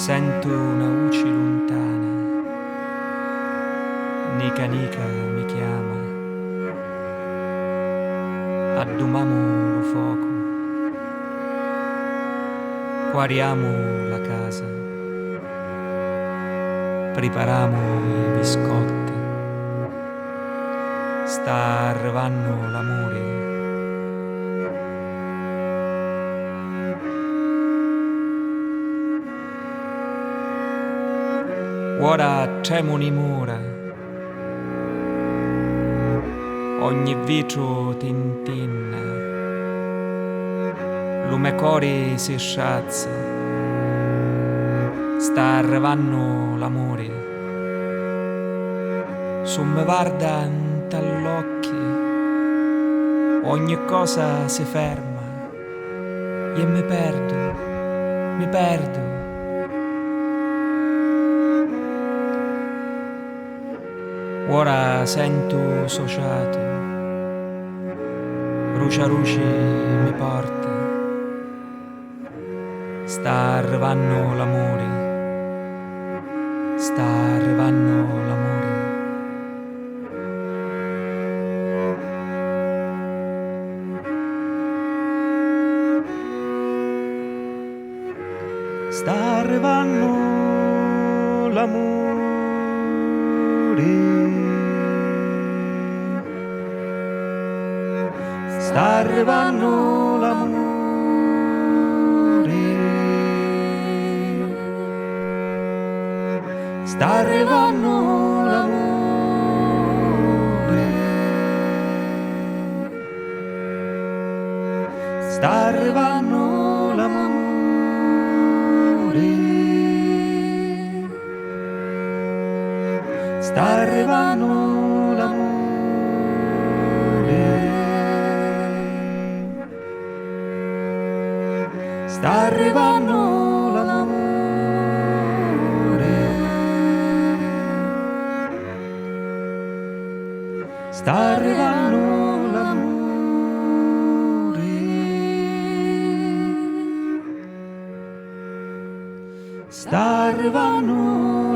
Sento una voce lontana, Nica Nica mi chiama, addomamo lo fuoco, guariamo la casa, prepariamo i biscotti, sta arrivando l'amore. Ora tremo un'imora, ogni vetro tintinna, lume cuore si sciazza, sta arrivando l'amore. Su me guarda all'occhi, ogni cosa si ferma, e mi perdo. Ora sento sociato, Rucia mi porta, sta arrivando l'amore, sta arrivando l'amore. Sta arrivando l'amore. Sta arrivando l'amore, sta arrivando l'amore, sta arrivando l'amore, sta arrivando l'amore. Sta arrivando l'amore, sta arrivando l'amore, sta arrivando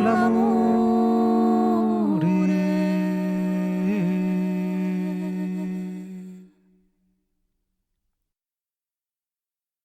l'amore.